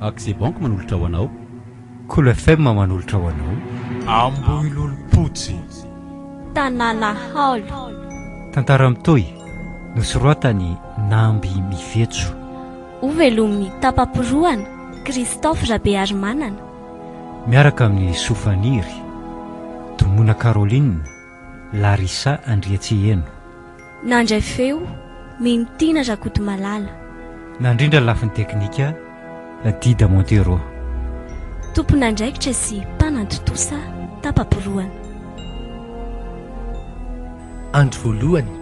Axis Bank manolotra ho anao. Cool FM manolotra ho anao. Amboilolompotsy tanàna haolo Tantara mitoy nosoratany Namby Mifetso. ovelomin'ny tapaporoana Christophe Rabearimanana. Miaraka amin'ny Sofaniry Domona Caroline Larissa Andriatsieno. Nandray feo Mintina Rakotomalala. Nandrindra lafin'ny teknika Dida Montero. Tompon'andraikitra sy mpanantotosa tapaporoana. andro voalohany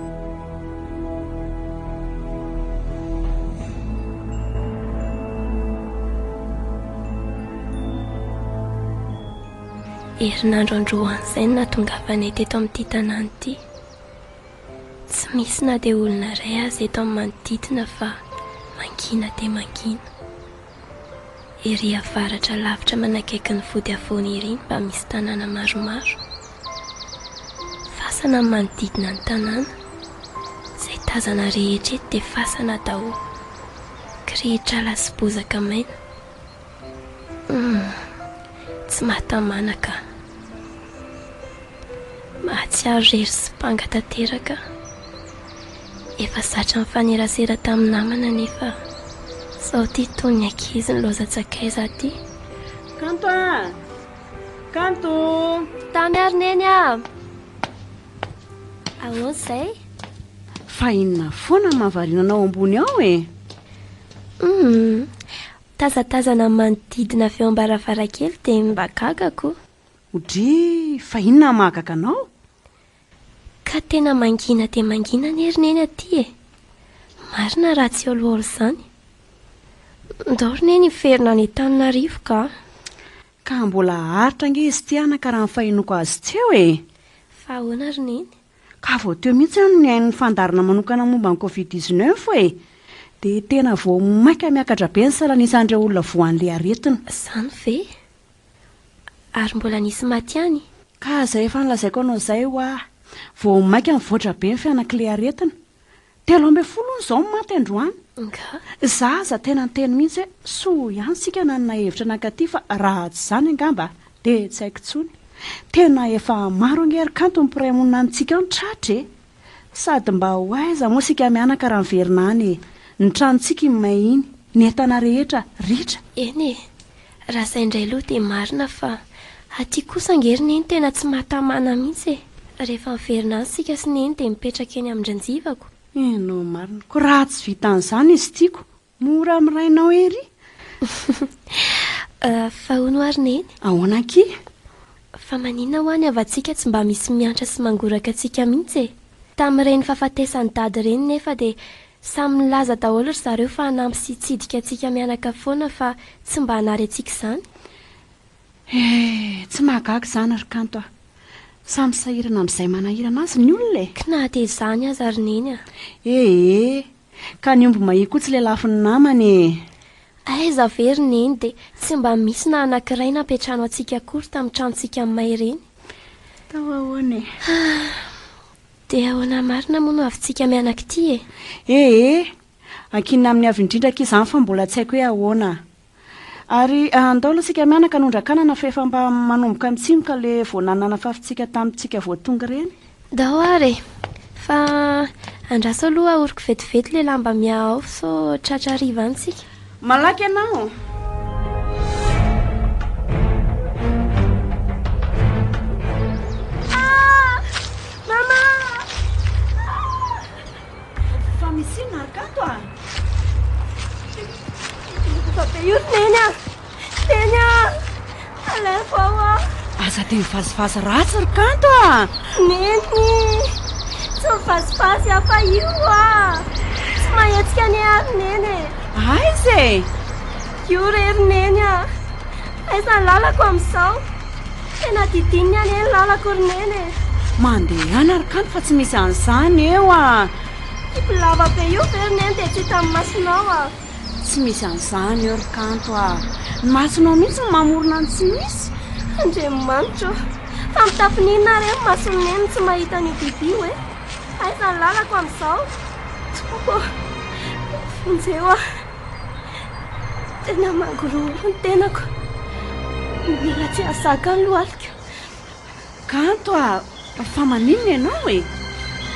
herinandro androan'izay no nahatongavanay teto amin'ity tanàna ity. Tsy misy na dia olona iray azy eto amin'ny manodidina fa mangina dia mangina. Ery avaratra lavitra manakaiky ny vody avoana ery mba misy tanàna maromaro. Fasana amin'ny manodidina ny tanàna, izay tazana rehetra eto dia fasana daholo. Kirihitra sy bozaka maina. Tsy mahatamanaka. Mahatsiaro rery sy panga tanteraka. Efa zatra mifanerasera tamin'ny namana nefa sao ty toy ny ankizy ny loza-tsakay za ty. Kanto a! Kanto! Tamiary neny a! Ahoana izay? Fa inona foana mahavarinanao ambony ao e? Tazatazana manodidina avy eo am-baravarakely dia mba gagako. Odry, fa inona mahagaga anao? Ka tena mangina dia mangina ny herineny aty e. Marina raha tsy oloolo izany. Ndao rineny hiferina ny Antananarivo ka. Ka mbola haritra ange izy ty anaka raha ny fahinoko azy teo e. Fa ahoana rineny? Ka vao teo mihitsy no nihain'ny fandarina manokana momba ny Covid-19 e. Dia tena vao maika miakatra be ny salanisan'ireo olona voan'ilay aretina. Izany ve? Ary mbola nisy maty any? Ka izay efa nilazaiko anao izay ho a. Vao maika mivoatra be ny fianak'ilay aretina. 13 izao ny maty androany. Nga? Zaza tena nyteny mihitsy hoe soa ihany sika nanana hevitra nankaty fa raha tsy izany angamba dia tsy haiko intsony. Tena efa maro angery kanto ny mpiray-monina antsika ny tratra e. Sady mba ho aiza moa sika mianaka raha miverina any e. Ny tranontsika mahiny, ny entana rehetra ritra. Eny e, raha izay indray aloha dia marina fa aty kosa angerineny tena tsy mahatamana mihitsy e. Rehefa miverina any sika sy neny dia mipetraka eny amin-dranjivako. No marina, ko raha tsy vitan'izany izy tiako, mora mirainao ery. Fa hono ary neny? Ahoana aky? Fa maninona ho any avantsika tsy mba misy miantra sy mangoraka antsika mihitsy e. Tamin'ireny fahafatesan'ny dady ireny nefa dia samy milaza daholo ry zareo fa hanampy sy hitsidika antsika mianaka foana fa tsy mba hanary antsika izany. Tsy mahagaga izany ry kanto a. Samy sahirana amin'izay manahirana azy ny olona e. Kina dia izany aza ary neny a. Ka ny omby mahia koa tsy ilay lafin'ny namany e. Aiza very neny dia tsy mba misy na anankiray napetrano antsika akory tamin'ny tranontsika amin'ny maireny. Tao ahoana e. Dia ahoana marina moa no avintsika mianaka ity e. Ankinina amin'ny avy indrindraka izany fa mbola tsy haiko hoe ahoana. Ary andao aloha sika mianaka nondrankanana fa efa mba manomboka mitsimoka le voananana fafintsika tamintsika vao tonga ireny. Dao ary fa andraso aloha oriko vetivety le lamba miao so tratra hariva antsika. Malaky ianao. Mama! Fa misy inona ry kanto a? Fa be io neny a! Neny a! Alefo ao a! Aza dia mivazivazy ratsy ry kanto a! Neny! Tsy mivazivazy afa io a! Tsy mahetsika ny ary neny e! Aiza e! Io rery neny a! Aiza ny lalako amin'izao? Tena didininy any ny lalako ry neny e! Mandeha ihany ry kanto fa tsy misy an'izany eo a! Ibolava be io very neny dia tsy hita amin'ny masonao a! Tsy misy an'izany eo ry kanto a! Ny masonao mihitsy ny mamorona ny tsy misy. Andriamanitra, fa mitafininina ary ny masony neny tsy mahita ny biby io e! Aiza ny lalako amin'izao? Toko! Vonjeo a! Tena mangororo ny tenako. Mila tsy ahazaka ny lohalika. Kanto fa maninona ianao e?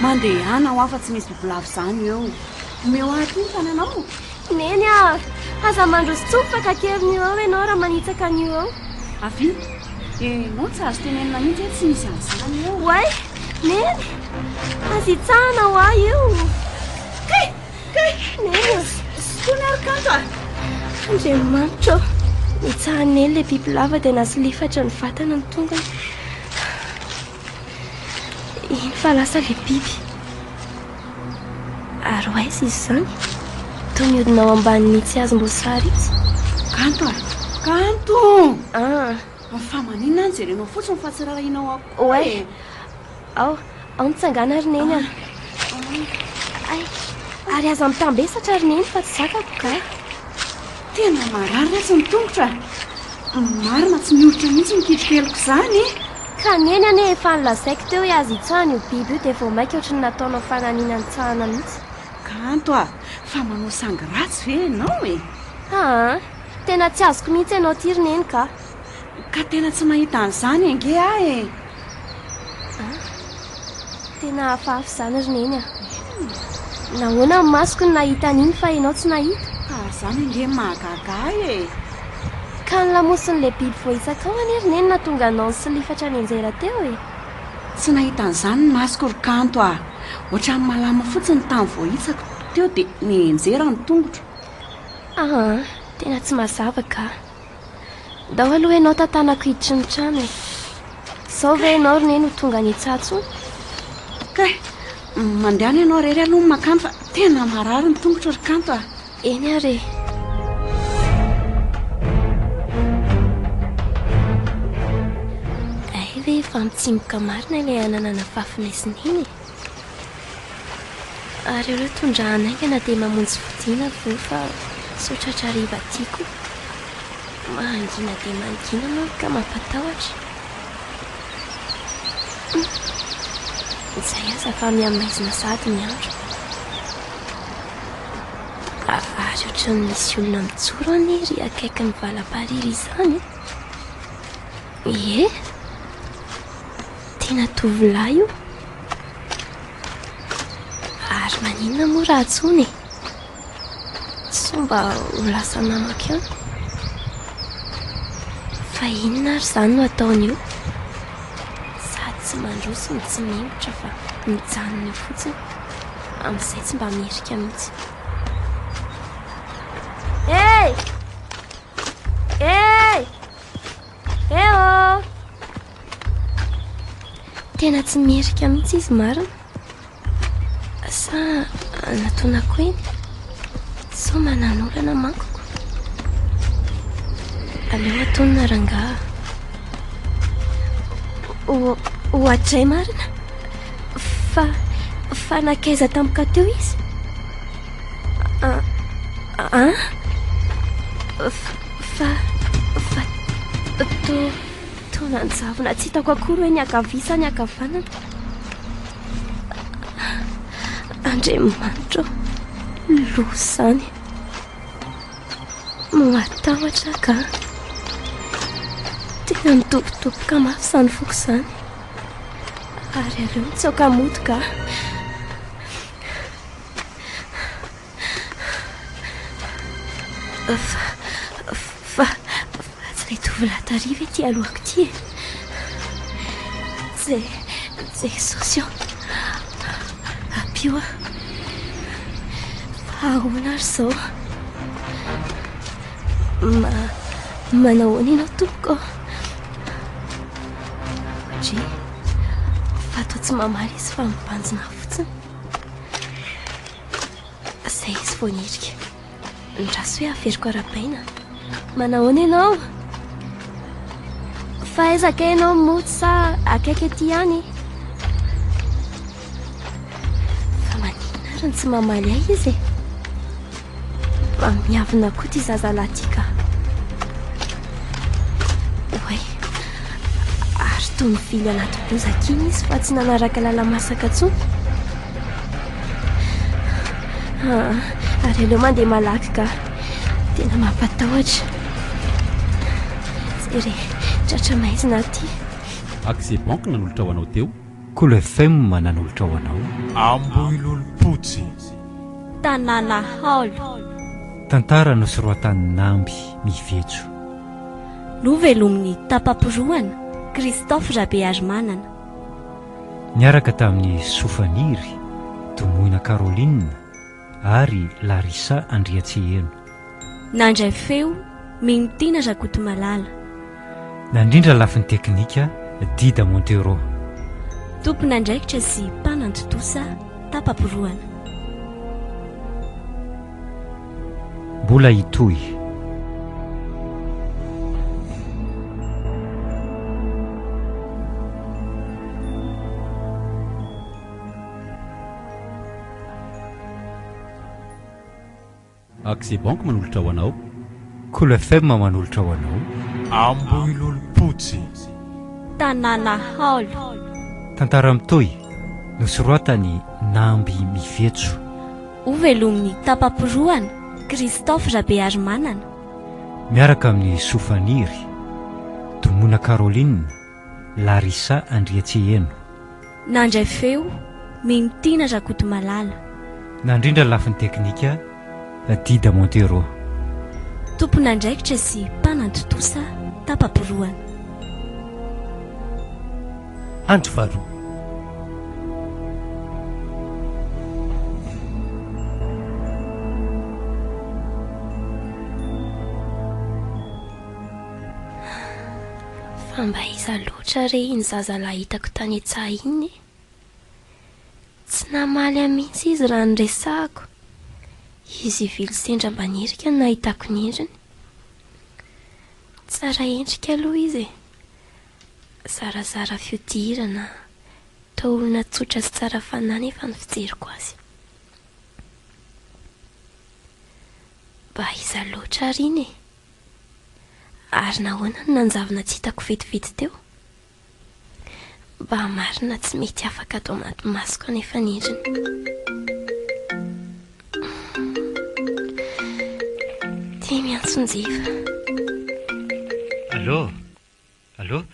Mandehana ho afa tsy misy bibilavo izany eo. Meo aty ny tananao. Neny aza mandroso tsofaka kely eo ianao raha manitsaka an'io eo. Avy enao tsy azo tenenina mihitsy hoe tsy misy an'izany eo. Oay, neny aza hitsahana ho ahy io. Neny Sitony ary Kanto Andriamanitra hitsahany eny ilay bibilava dia nasolifatra ny vatana ny tongony. Iny fa lasa ilay biby. Ary oaiza izy izany? Toa mihodina ao ambanin'ny tsy azom-boasary izy. Kanto Ah, fa maninona any jerenao fotsiny fa tsy rarahinao akoho oay, ao nitsangana ry neny Ay, ary aza mitambesatra ry neny fa tsy zakako ka. Tena marary ratsy ny tongotra. Marina tsy miolotra mihitsy mikitrokeloko izany. Ka neny ane efa nilazaiko teo hoe aza hitsahana io biby io dia vao maika ohatry ny nataonao fananiana ny tsahana mihitsy. Kanto fa manao sangy ratsy ve ianao e? Tena tsy azoko mihitsy ianao ty ry neny ka. Ka tena tsy mahita an'izany ange ahy e. Tena hafahafa izany ry neny Nahoana ny masoko ny nahita an'iny fa ianao tsy nahita? Izany ange mahagaga e. Ka ny lamosin'ilay biby voaisakao anie ry neny na tonga anao nisolifatra ny anjera teo e. Tsy nahita an'izany ny masoko ry Kanto ohatran'ny malama fotsiny tany voahitsako teo dia nienjera ny tongotro. Tena tsy mazava ka. Dao aloha ianao tantanako hiditry ny trano e. Sao ve ianao ry neny ho tonga ny hitsatsony? Mandehana ianao rery aloha ny makany fa tena marary ny tongotro ry Kanto Eny are. Ay ve efa mitsimboka marina ilay ananana fafinesiny iny e. Ary ireo tondrahana aingana dia mamonjy fodiana ve fa sotratra riva tiako. Mangina dia mangina moa ka mampatahotra. Izay aza fa miamaizina sady ny andro. Ary ohatran'ny misy olona mijoro any ry akaiky ny valam-pariry izany. Tena tovolahy io. Ary maninona moa raha tsony e? Sao mba ho lasa namako eo? Fa inona ary izany no ataony io? Sady tsy mandroso ny tsy mengotra fa mijanona eo fotsiny. Amin'izay tsy mba mierika mihitsy. Hey! Tena tsy mierika mihitsy izy marina. Sa natonako eny? Sao mananolana mankoko? Aleo ataony rangaha. Ohatray marina? Fa nakaiza tampoka teo izy? To nanjavona tsy hitako akory hoe ny akavisa ny akavanana. Andriamanitra loha izany. Matahotra ka. Tena mitobotoboka mafy izany foko izany. Ary aleo mitsoaka moto ka. Fa tsy ilay tovolahy tariva ety alohako ity e. Jesosy apio fa ahoana ary izao? Manao ahoana ianao tompoko? Dre fa toa tsy mamaly izy fa mibanjina fotsiny. Izay izy vao nirika. Ndraso hoe averiko arabaina. Manao ahoana ianao? Fa aizaka ianao moto sa akaiky ety ihany? Fa maninona ary tsy mamaly ahy izy e? Miavina koa ty zazalahy ty ka. Oay, ary toa mivily anaty bozaka iny izy fa tsy nanaraka lala-masaka intsony. Ary aleo mandeha malaky ka. tena mampatahotra. Zay re tratra maizina aty. Accès Bank nanolotra ho anao teo. Cool FM nanolotra ho anao. Amboilolpotsy. Tanàna Haolo. Tantara nosoroatan Namby Mifetso. Novelomin'ny tapaporoana Christophe Rabeazimanana. Niaraka tamin'ny Sofaniry, Tomoina Caroline ary Larissa Andriatseheno. Nandray feo Minotina Rakotomalala. Nandrindra lafin'ny teknika Dida Montero. Tompona andraikitra sy mpanantotosa tapaporoana. Mbola hitohy. Accès Bank manolotra ho anao. Cool FM manolotra ho anao. Amboilolpotsy. Tanàna Haolo. Tantara mitohy nosoroatany Namby Mifetso. Ovelomin'ny tapaporoana Christophe Rabeazimanana. Miaraka amin'ny Sofaniry, Tomoina Caroline, Larissa Andriatseheno. Nandray feo Minotina Rakotomalala. Nandrindra lafin'ny teknika Dida Montero. Tompona andraikitra sy mpanantotosa tapaporoana. Andro faharoa. Fa mba iza loatra re iny zazalahy hitako tany an-tsaha iny. Tsy namaly mihitsy izy raha nyresahako. Izy vily sendra mbanirika no nahitako ny endriny. Tsara endrika aloha izy. Zarazara fihodirana, taolona tsotra sy tsara fanahy efa ny fijeriko azy. Mba iza loatra ary iny. Ary nahoana no nanjavona tsy hitako vetivety teo. Mba marina tsy mety afaka atao anaty masoko anefa ny endriny. Tia miantsonjiva. Allô? Allô?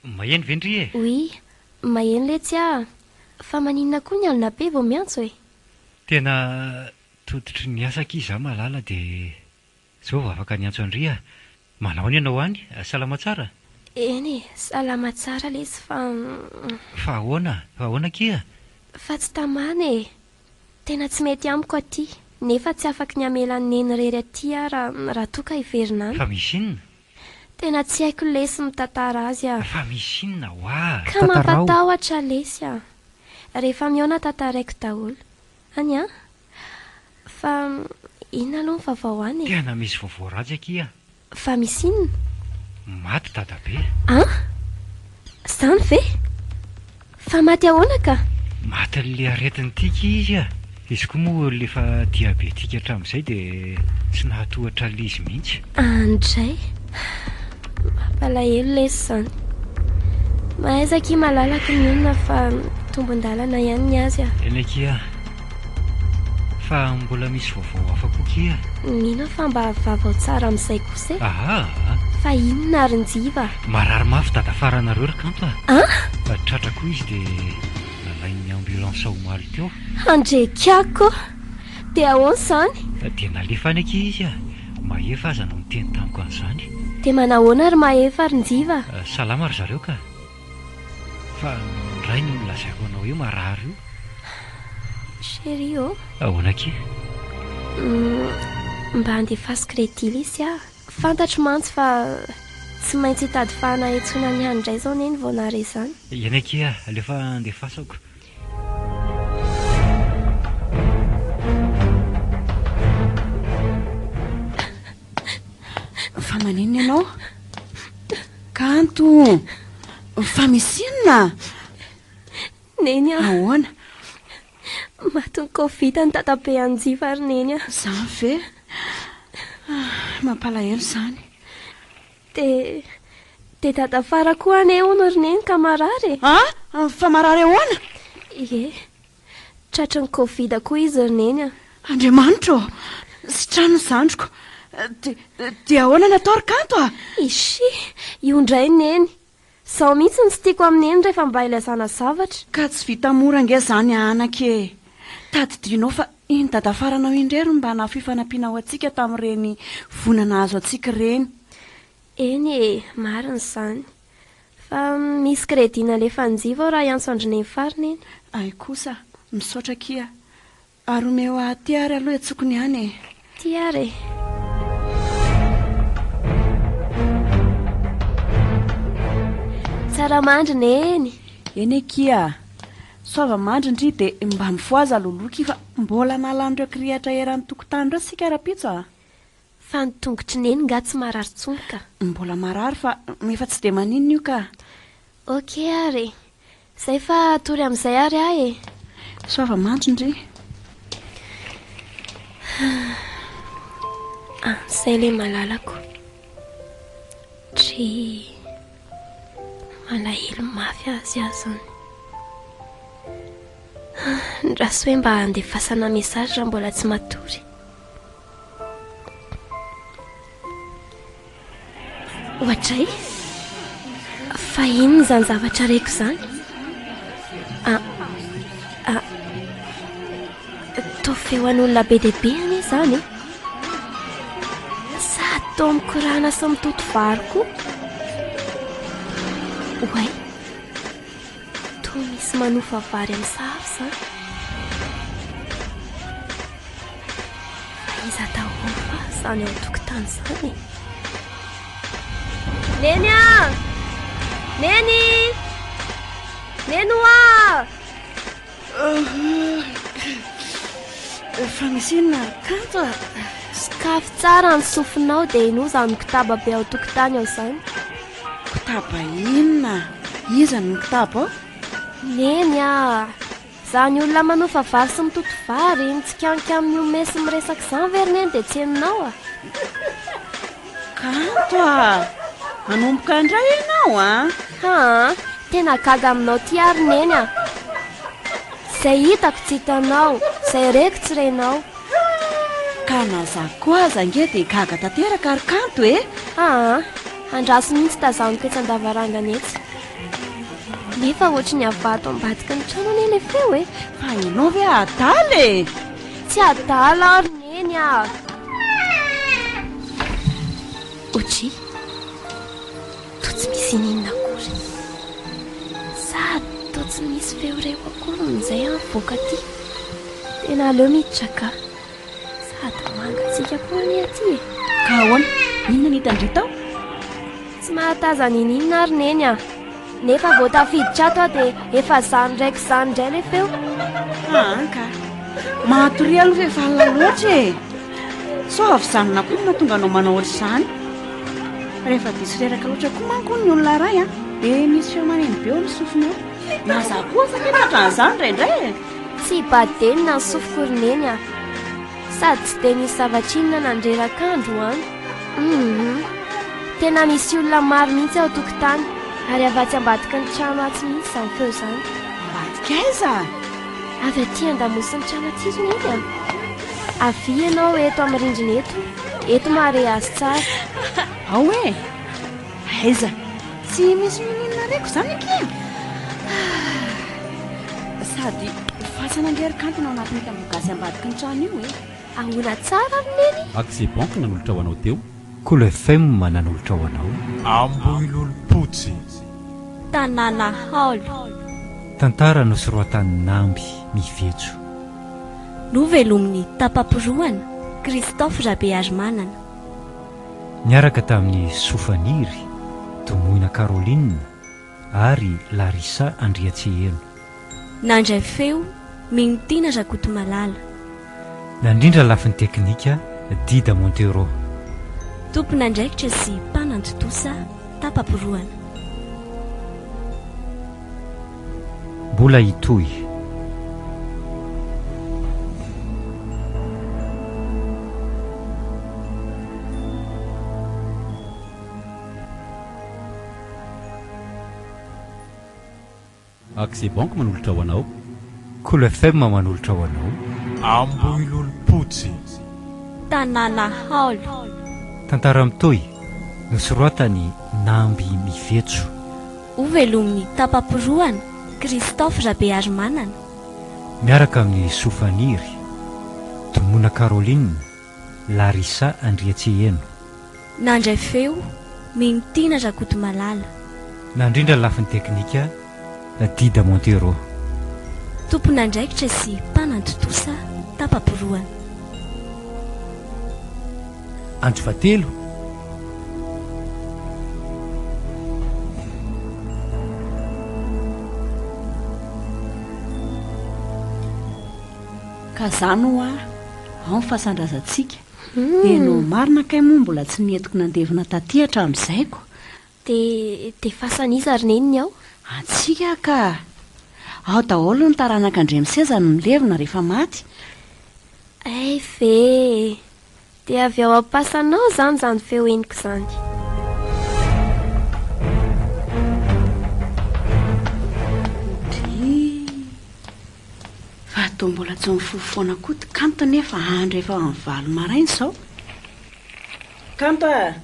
Maheno vendry e? Oui, maheno letsy ah. Fa maninona koa ny alina be vao miantso e? Tena tototry ny asaka izy malala dia zao vao afaka niantso andry a. Manao any ianao any? Salama tsara? Eny e, salama tsara lesy fa... Fa ahoana kia? Fa tsy tamana e. Tena tsy mety amiko aty. Nefa tsy afaka ny amelan'ny neny rery aty raha toka hiverina any. Fa misy inona? Tena tsy haiko lesy mitantara azy ah. Fa misy inona hoa? Ka mampatahotra lesy ah. Rehefa mihaona tantaraiko daholo. Any ah? Fa inona aloha ny vaovao any e? Tena misy vaovao ratsy akia. Fa misy inona? Maty dadabe. Ah? Zany ve? Fa maty ahoana ka? Maty le aretiny tika izy a. Izy koa moa lefa diabetika hatramin'izay dia tsy nahatohatra le izy mihitsy. Andray. Mampalahelo lesy zany. Mahaizaki malalaka ny olona fa tombon-dalana ihany ny azy ah. Eny akia. Fa mbola misy vaovao hafa koa kia. Mino fa mba vaovao tsara amin'izay kosa e. Aha. Fa inona ary njiva? Marary mafy dadafaranareo ry kanto a. Ah? Tratra koa izy dia nalain'ny ambulance ao omaly teo. Andrekako. Dia ahoana izany? Dia nalefa any akia izy a. Mahefa aza no niteny tamiko an'izany. Dia manahoana ary mahefa ary njiva? Salama ry zareo ka. Fa ray no lazaiko anao io marary io. Chérie oh. Ahoana akia? Mba andefasiko redily izy ah. Fantatro mantsy fa tsy maintsy hitady fanahetsoana ny handray zao neny vao nare izany. Eny akia, alefa andefasako. Fa manino ianao? Kanto. Fa misy inona? Neny ah. Ahoana? Maty ny Covid ny tatabe anjiva ary neny ah. Zany ve? Mampalahelo izany. Dia dadafara koa ane hono ry neny ka marary. Ah? Fa marary ahoana? Ie, tratra ny Covid koa izy ry neny ah. Andriamanitra, sy trano ny zandriko. dia ahoana natao ry kanto a? Isy io indray neny zaho mihitsy ny tsy tiako amineny rehefa mba ilazana zavatra. Ka tsy vita mora nge zany anake. Tadidinao fa iny dadafaranao indrery mba nafifanampiana ao antsika tamin'ireny vonana azo antsika reny. Eny e, marina izany. Fa misy kredina le fanjiva raha iantsondriny ny fariny eny. Ay kosa, misaotra kia. Ary omeo aty ary aloha atsokony ihany e. Ty ary e. Tsara mandrina eny. Eny kia. Sova mandrindry dia mba mifoaza loloky fa mbola nalan'ireo kirihatra eran'ny tokotany ireo sika rapitso a. Fa ny tongotry neny nga tsy marary tsonka. Mbola marary fa efa tsy dia maninona io ka. Ok ary. Zay fa tory amin'izay ary ahy e. Sova mandrindry. Zay le malalako. Tsy malahelo mafy azy azany. Ndraso hoe mba handefasana mesazy raha mbola tsy matory. Ohatray fa inona zany zavatra reko zany? Toa feoan'olona be dia be any izany e. Sa toa mikorana sy mitoto vary koa. Oay, toa misy manofa vary amin'ny safy zany. Fa iza daholo fa zany ao tokotany zany e. Neny a! Neny! Neny oa! Fa misy inona kanto a? Sakafo tsara ny sofinao dia ino zany kitaba be ao tokotany ao zany. Kitaba inona? Iza ny kitaba ao? Neny a! Zany olona manofa vary sy mitoto vary, mitsikanika amin'ny omesy miresaka izany very neny dia tsy henonao a. Kanto a! Manomboka indray ianao a? Tena gaga aminao ty ary neny a. Zay hitako tsy hitanao, zay reko tsy renao. Ka naza koa aza nge dia gaga tanteraka ary kanto e? Andraso mihitsy tazanoko etsy an-davarangana etsy. Nefa ohatry ny avato ambadiky ny trano ane le feo e. Fa ianao ve adala e? Tsy adala ary neny a. Otry, toa tsy misy ninona akory. Sady toa tsy misy feo reo akory min'izay mivoaka ty. Tena aleo miditra ka. Sady mangatsika koa ny aty e. Ka ahoana? Inona ny hitandrita ao? Tsy mahataza ny ninona ary neny a. Nefa vao tafiditra ato dia efa zany raiky zany indray le feo. Ka mahatory aloha efa alina loatra e. So avy zanona koa na tonga anao manao ohatr'izany. Rehefa diso reraka loatra koa manko ny olona ray a, dia misy fiomaneny be eo ny sofinao. Naza koa fa kenatra an'izany indraindray e. Tsy badeny na ny sofiko ry neny a. Sady tsy dia misy zavatra inona nandrerak'andro any. Tena misy olona maro mihitsy ao tokotany. Ary avatsy ambadiky ny trano atsy mihitsy izany feo izany. Ambadika aiza? Avy aty an-damosy ny trano aty ry neny a. Avy ianao eto amin'ny rindrina eto. Eto mahare azy tsara. Ao e? Aiza? Tsy misy ninona reko zany akia? Sady fasana ngery kanto ao anatin'ny tambogasy ambadiky ny trano io e. Ahoana tsara ry neny? Accès banque nanolotra ho anao teo. Cool FM mananolotra ho anao. Amboilolpotsy. Tanàna Haolo. Tantara no soroatan Namby Mivetso. Novelomin'ny tapamporoana Christophe Rabearymanana. Niaraka tamin'ny Sofaniry, Tomoina Caroline ary Larissa Andriatsehelo. Nandray feo Minotina Rakotomalala. Nandrindra lafin'ny teknika Dida Montero. Tompona andraikitra sy mpanantotosa tapamporoana. Mbola hitohy. Accès banque manolotra ho anao. Cool FM manolotra ho anao. Amboilolpotsy. Tanàna Haolo. Tantara mitoy nosoratany Namby Mifetso. Ho velomin'ny tapamporoana Christophe Rabearimanana. Miaraka amin'ny Sofaniry Tomona Caroline Larissa Andriatseheno. Nandray feo Minotina Rakotomalala. Nandrindra lafin'ny teknika Dida Montero. Tompon'andraikitra sy mpanantotosa tapamporoana. Andro fatelo ka zany ho ao ny fahasandrasantsika eno marina kay moa mbola tsy nientiko nandevina tatihatra amin'izayko de fasan'iza ry neniny ao? Antsika ka ao daholo ny taranaka Andremiseza no milevina rehefa maty. Ay ve de avy ao ampasanao zany feo eniko zany. Fa toa mbola tsy mifofoana koa ty kanto nefa andro efa amin'ny valo maraina sao. Kanto a!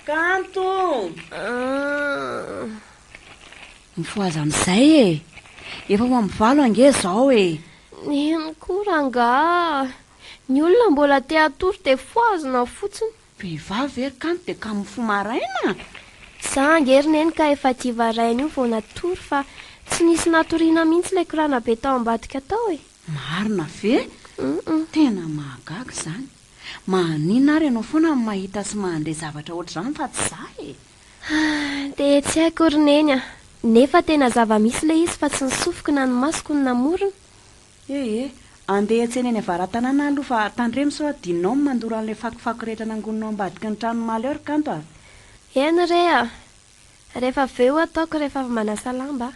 Kanto! Mifoaza amin'izay e. Efa ho amin'ny valo ange zao e. Nikoranga. Ny olona mbola te atory de foazina fotsiny. Vehivavy ery kanto de ka mifo maraina. Za angery neny ka efa tia varaina io vao natory fa tsy nisy natoriana mihitsy ilay korana be tao ambadika tao e. Marina ve? Tena mahagaga zany. Maninona ary ianao foana mahita sy mandray zavatra ohatr'izany fa tsy za e. De tsy haiko ry neny a. Nefa tena zava-misy ilay izy fa tsy nisofoka na ny masoko ny namorona. Andeha tseny eny avaran-tanàna aloha fa tandremo sao adinao mandoro an'ilay fakofako rehetra nangononao ambadiky ny trano maly ao ry kanto a. Eny re a. Rehefa veo ataoko rehefa avy manasa lamba.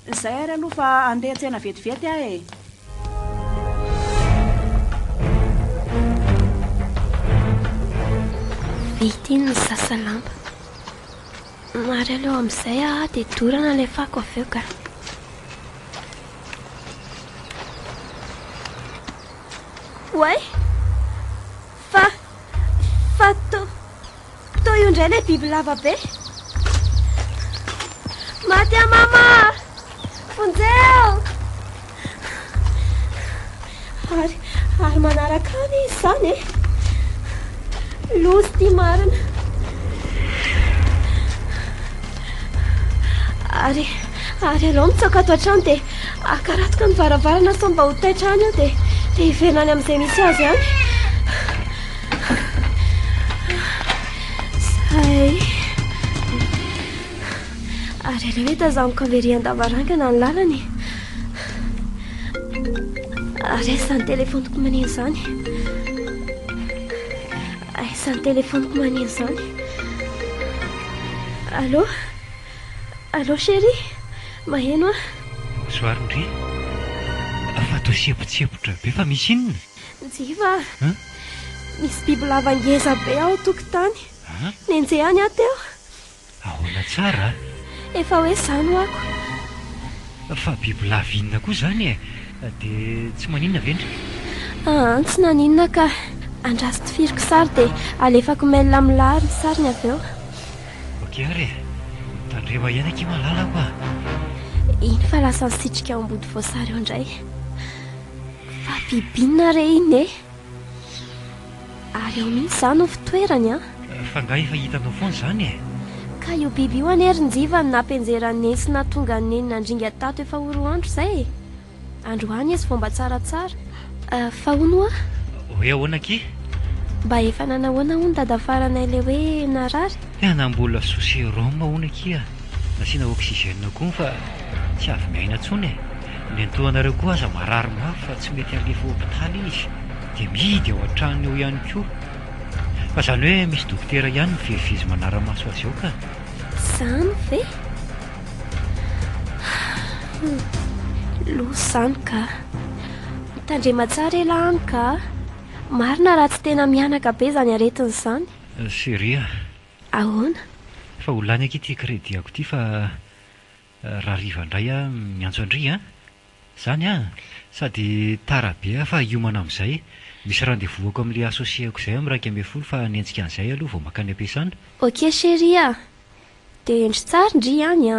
Izay ary aloha fa andeha tsena vetivety aho e. Vita iny ny sasa lamba. Ary aloha amin'izay a de dorana ilay fako avy eo ka. Way fa to io indray ilay biby lava be. Maty a mama! Fonjeo! Ary manaraka any izy zany e. Lozy ty marina. Ary aloha mitsoka ato an-trano de akaratoka ny varavarana sao mba ho taitra any eo de hiverina any amin'izay misy azy any. Zay. Ary ela hoe tazamiko averian-davarangana ny lalany. Ary aizany telefoniko manino zany. Aizany telefoniko manino zany. Allô chéri, maheno a? Soarindry fa to sepotsepotra be fa misy inona? Jiva misy biby lava ngeza be ao tokotany. Nenjey any aho teo. Ahoana tsara? Efa hoe zany ho ako. Fa biby lava inona koa zany e? De tsy maninona vendry? Tsy naninona ka andraso tifiriko sary de alefako mail amilahary ny sariny avy eo. Okey ary tandrema ihany aky malala koa. Iny fa lasa nisitrika ao ambody voasary eo indray. Fa bibinina re iny e. Ary eo mihitsy zany no fitoerany a. Fa nga efa hitanao foana zany e. Ka io biby io anerin-jiva ny nampenjerany neny sy nahatonga ny neny nandringa tato efa oroandro zay e. Androany izy fomba tsaratsara. Fa hono a? Hoe ahoana aky? Mba efa nanahoana hono dadafaranay le hoe narary? Tena mbola souci rhum hono aky a. Nasiana oxygène koa fa tsy avy miaina intsony e. Ny antoanareo koa aza marary mafy fa tsy mety alefa hopitaly izy. De mihidy ao an-tranony eo ihany koa. Fa zany hoe misy dokotera ihany mivezivezy manara-maso azy eo ka. Zany ve? Loha zany ka. Mitandrema tsara ela any ka. Marina raha tsy tena mianaka be zany aretiny zany. Seria. Ahoana? Fa ho lany aky ty krediako ty fa raha rivandray a miantso andry a. Zany a sady tara be fa hiomana amin'izay misy randevoako amin'ilay asosiako izay am'raika amby folo fa niantsika an'izay aloha vao makany am-piasana. Ok chéria, dia endry tsara ndry any a.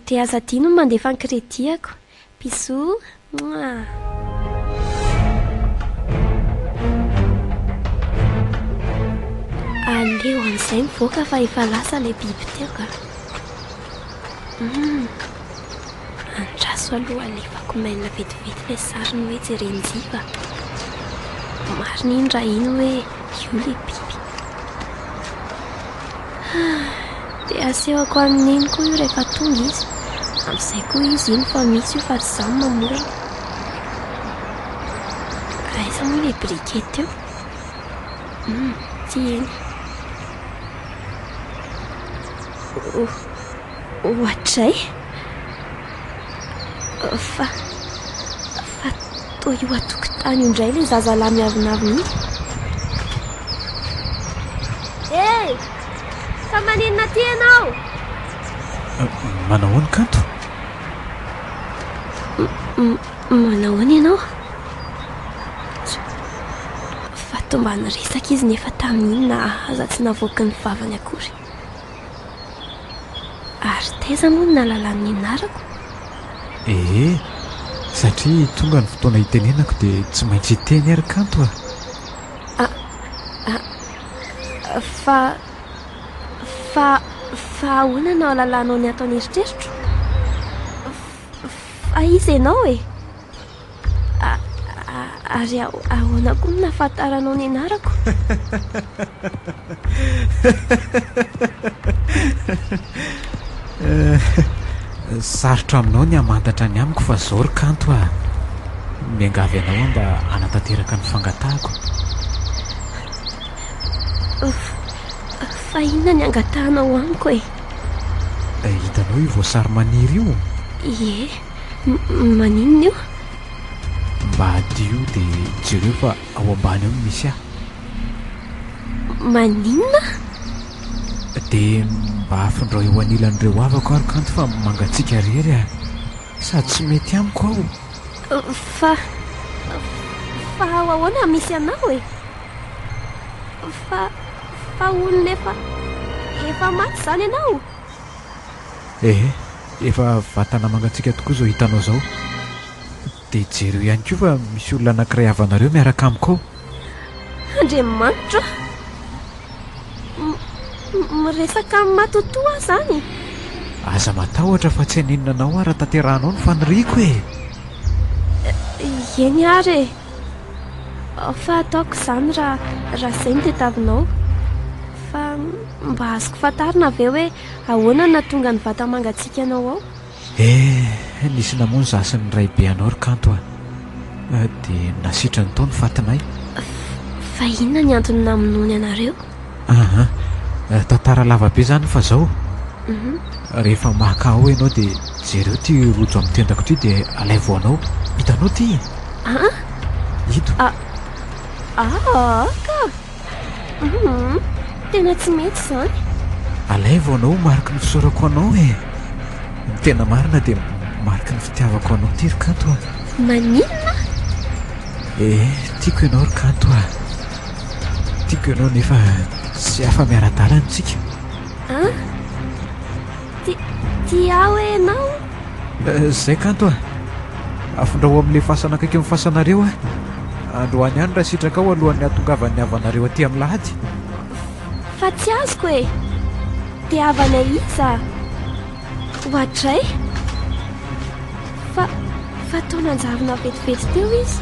Dia aza tiano mandefa ny krediako. Bisous. Mouah. Aleo an'izay mivoaka fa efa lasa ilay biby teo ka. Andraso aloha alefako maina vetivety ilay sariny hoe jerenjiva. Marina iny raha iny hoe io ilay biby. Dia asehoko amin'iny koa io rehefa tonga izy. Amin'izay koa izy iny fa misy io fa ry izany mamorona. Aiza moa ilay briquet teo? Ty eny. Ohatray? Fa toa io atokotany io indray ilay zazalahy miavinavina iny. Hey! Fa maninona ty ianao? Manao ahoana kanto? Manao ahoana ianao? Fa tomba niresaka izy nefa tamin'iny na aza tsy navoaka ny vavany akory. Ary taiza moa ny nahalala amin'ny anarako? Satria tonga ny fotoana hitenenako dia tsy maintsy hiteny ary kanto Fa ahoana no alalanao ny ataony eritreritro? Fa iza ianao e? Ary ahoana koa no nahafantaranao ny anarako? Sarotra aminao ny hamantatra ny amiko fa zao ry kanto miangavy anao mba hanatanteraka ny fangatahako. Fa inona ny angatahanao amiko e? Hitanao io voasary maniry io? Ie, maninona io? Mba adio dia jereo fa ao ambany ao no misy ahy. Maninona? Dia mba afindrao eo anilan'ireo havako ary kanto fa mangatsiaka rery sady tsy mety amiko ao. Fa ao ahoana misy anao e? Fa olona efa maty zany ianao? Efa vatana mangatsiaka tokoa zao hitanao zao. Dia jereo ihany koa fa misy olona anankiray havanareo miaraka amiko ao. Andriamanitra! Miresaka amin'ny matotoa zany? Aza matahotra fa tsy haninona anao ary tanterahanao ny faniriako e. Eny ary e. Fa ataoko izany raha izay no tadiavinao. Fa mba azoko fantarina avy eo hoe ahoana nahatonga ny vata mangatsiaka anao ao? Nisy namoa ny zasin'ny ray be anao ry kanto dia nasitrany tao ny fatinay. Fa inona ny antony namonoany anareo? Tantara lavabe zany fa zao. Rehefa maka ao ianao dia jereo ty rojo amin'ny tendako ty dia alaivo anao. Hitanao ty? Ito. Ka tena tsy mety zany. Alaivo anao mariky ny fisaorako anao e. Ny tena marina dia mariky ny fitiavako anao ty ry kanto Maninona? Tiako ianao ry kanto tiako ianao nefa tsy afa miara-dalana antsika. Tia aho ianao? Zay kanto afindrao amin'ilay fasana akaiky amin'ny fasanareo androany ihany raha sitraka ao alohan'ny hahatongavan'ny havanareo aty amin'ny lahady. Fa tsy azoko e. Dia havana iza? Ohatray? Fa tao nanjavina vetivety teo izy.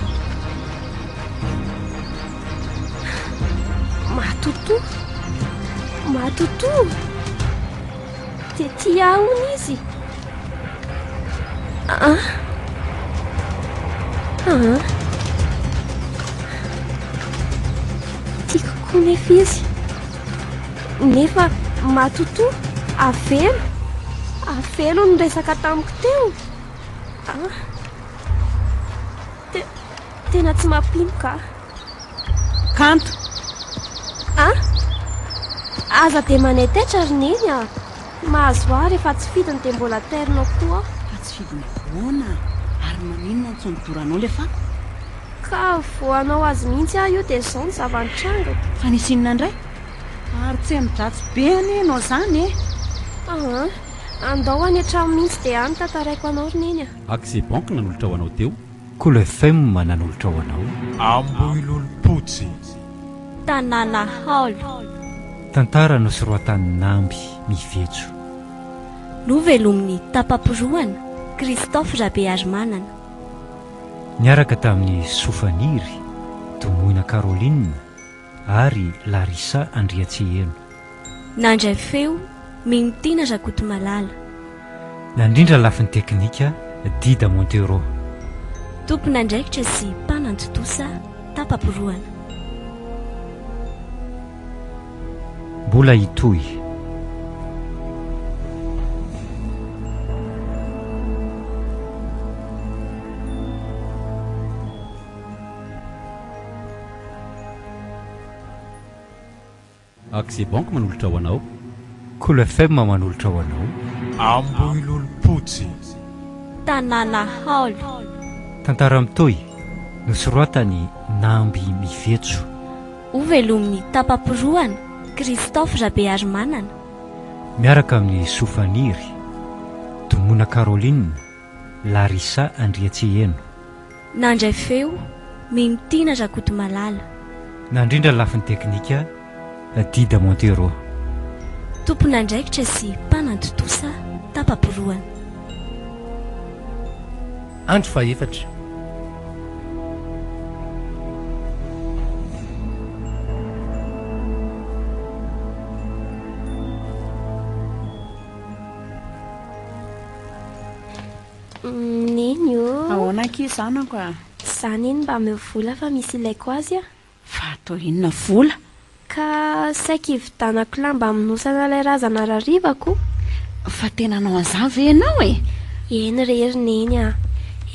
Matoto. Dia tia ahony izy. Tiako koa nefa izy. Nefa matoto avelo ny resaka tamiko teo. Tena tsy mampinoka. Kanto. Aza dia manetaitra ry neny mahazo ahy rehefa tsy fidiny dia mbola terinao koa. Fa tsy fidiny foana ary maninona tsy nidoranao le fako? ka voanao azy mihitsy aho io dia zao ny zava-nitranga fa nisinina indray ary tsy midratsy be anenao zany andao any an-trano mihitsy dia any tantaraiko anao roneny Axi Bank nanolotra ho anao teo. Colefem nanolotra ho anao. Amboilolompotsy tanàna haolo Tantara no soroatan'ny namby mivetso. novelomin'ny tapaporoana Christophe Rabearymanana. Niaraka tamin'ny Sofaniry, Tomoina Caroline ary Larissa Andriatseheno. Nandray feo Minotina Rakotomalala. Nandrindra lafin'ny teknika Dida Montero. Tompona andraikitra sy mpanantotosa tapaporoana. Mbola hitohy. Axi Bank manolotra ho anao. Colefem manolotra ho anao. Amboilolompotsy tanàna haolo Tantara mitohy no soroatany namby mivetso. hovelomin'ny tapaporoana Christophe Rabearymanana. Miaraka amin'ny Sofaniry, Tomoina Caroline, Larissa Andriatseheno. Nandray feo Minotina Rakotomalala. Nandrindra lafin'ny teknika Dida Montero. Tompona andraikitra sy mpanantotosa tapaporoana. Andro faefatra. neny o ahoana ki zanako a zany eny mba meo vola fa misy ilaiko azy a fa atao inona vola ka saika hividanako lamba aminosana ilay razana rarivako fa tena anao an'izany ve ianao e eny rerineny a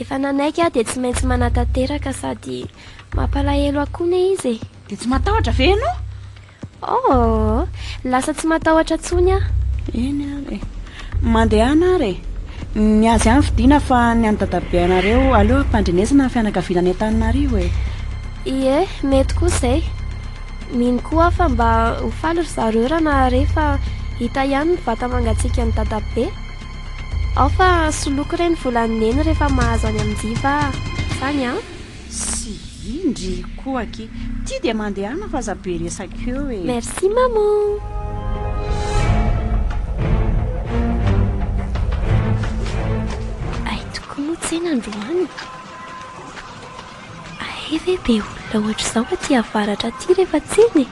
efa nanaiky aho dia tsy maintsy manatanteraka sady mampalahelo akone izy dia tsy matahotra ve ianao lasa tsy matahotra tsony a eny ary mandehana ary ny azy any fidiana fa ny any dadabe anareo aleo ampandrenesana ny fianakaviana entananarivo e ie mety koa izay mino koa aho fa mba ho faly ry zareo raha na rehefa hita ihany ny vata mangatsiaka ny dadabe ao fa soloko ireny volaniny rehefa mahazo any amin'jiva zany a sy indry koa aky tia dia mandehana fa zabe resakeo e merci maman tsena androany aeve be olona ohatra izao aty avaratra aty rehefa tsiny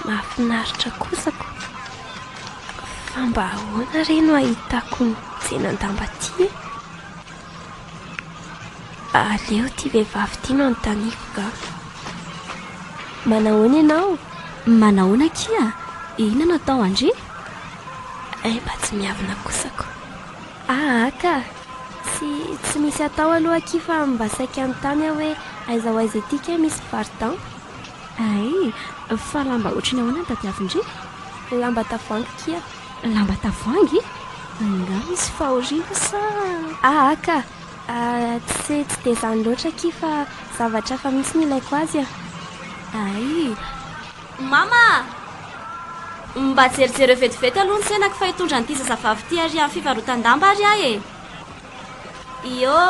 mahafinaritra kosako fa mba ahoana reno ahitako ny tsenandamba ty aleo ty vehivavy ty no anontanifoka manahoana ianao manahoana kia ina natao andry mba tsy miavina kosako ka tsy misy atao aloha aky fa mba saika anontany aho hoe aiza ho aiza etika misy vardan ay fa lamba ohatrany ahoana ny tadiavindry lamba tavoangy kia lamba tavoangy nga misy fahoriana sa ka tsy dia zany loatra aky fa zavatra fa misy ny ilaiko azy a ay mama mba tserijery vetivety aloha ny senako fa hitondra nyity zazavavy ty ary amin'ny fivarotan-damba ary ahy e io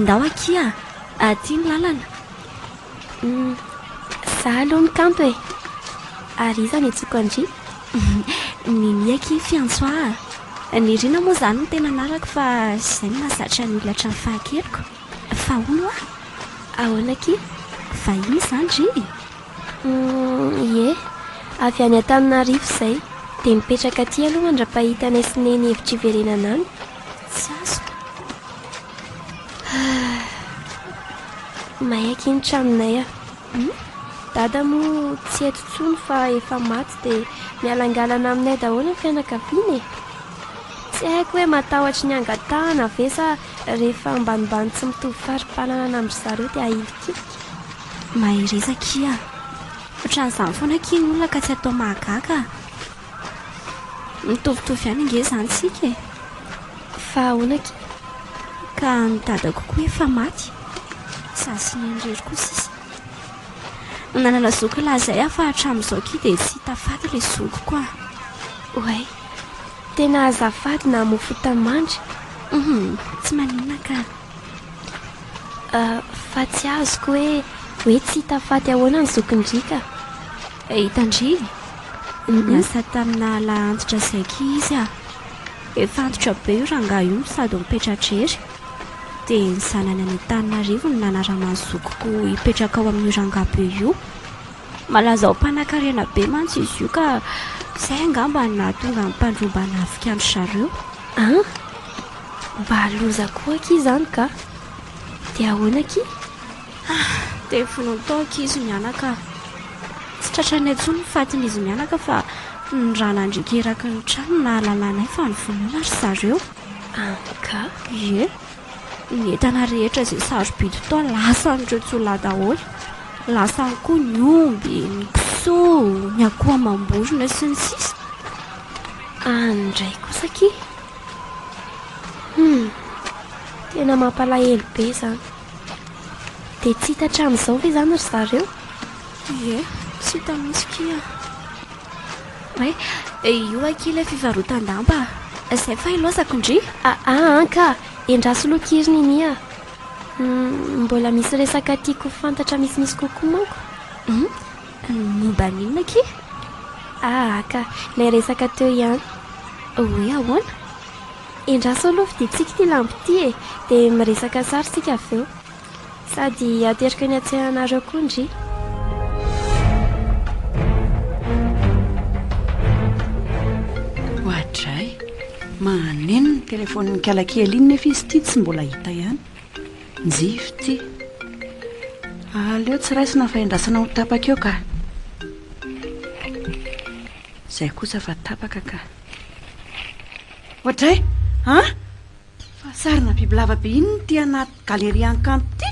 ndao akia tia ny lalana za aloha mikanto e ary iza ny tsoko andry nimiaky fiantsoa ny rina moa zany no tena anarako fa izay no mahazatra ny olatra ny fahakeloko fa ono ahoana aky vahiny zany ry ie avy any an-taninarivo izay dia mipetraka aty aloha mandra-pahitanay sy neny hevitra iverenana any tsy azo mahaky ny tranonay a dada moa tsy eto tsony fa efa maty dia mialangalana aminay daholo ny fianakaviana e tsy haiko hoe matahotra ny angatahana ve sa rehefa ambanimbany tsy mitovy fari-panana namry zareo dia ahivokika mahirezakia ohatran'izany foana ki ny olona ka tsy atao mahagaga mitovitovy ihany nge zany tsika e fa ahoana ki ka ny dadako koa efa maty za sy ny andrery kosa izy nanana zoky lazay aho fa hatramin'izao ki dia tsy hitafady ilay zoko koa oay tena azafady na mofo tamandry tsy maninona ka fa tsy azoko hoe tsy hitafady ahoana ny zokindrika hitandry niasa tamina lahantitra zaiky izy a efa antitra be io rangaha io sady mipetratr'ery dia ny zanany any Antananarivo ny nanara-many zokoko hipetraka ao amin'ny rangaha be io malaza ho mpanan-karena be mantsy izy io ka izay angamba na tonga ny mpandrombana afikandro zareo mba loza koa ki izany ka dia ahoana ki dia fonontao ankizy mianaka tsy tratrany antsony fatin'izy mianaka fa ny ranandrika eraky ny trano na lalànay fa ny vonoana ry zareo ie ny entana rehetra izay sarobidy tao lasa n'ireo tsolona daholo lasa ny koa ny omby ny kisoa ny akoho amam-borona sy ny sisa andray kosa ki tena mampalahelo be izany dia tsy hita hatramin'izao ve izany ry zareo ie tsy hita misy kia hoe io aky ilay fivarotan-damba izay fa ilozako indry ka endraso lokiriny iny a mbola misy resaka tiako fantatra misimisy kokoa manko momba ninona ki ka ilay resaka teo ihany hoe ahoana endraso aloha fiditsika ty lambo ty dia miresaka sary sika avy eo sady ateriko ny atsehanareo koa indry ohatray maneno ny telefoniny kalakely iny nefa izy ty tsy mbola hita ihany njify ty aleo tsy raisina fa endrasana ho tapaka eo ka izay kosa fa tapaka ka ohatray fa sarina bibilava be iny ny ty anaty galeria ankanto ty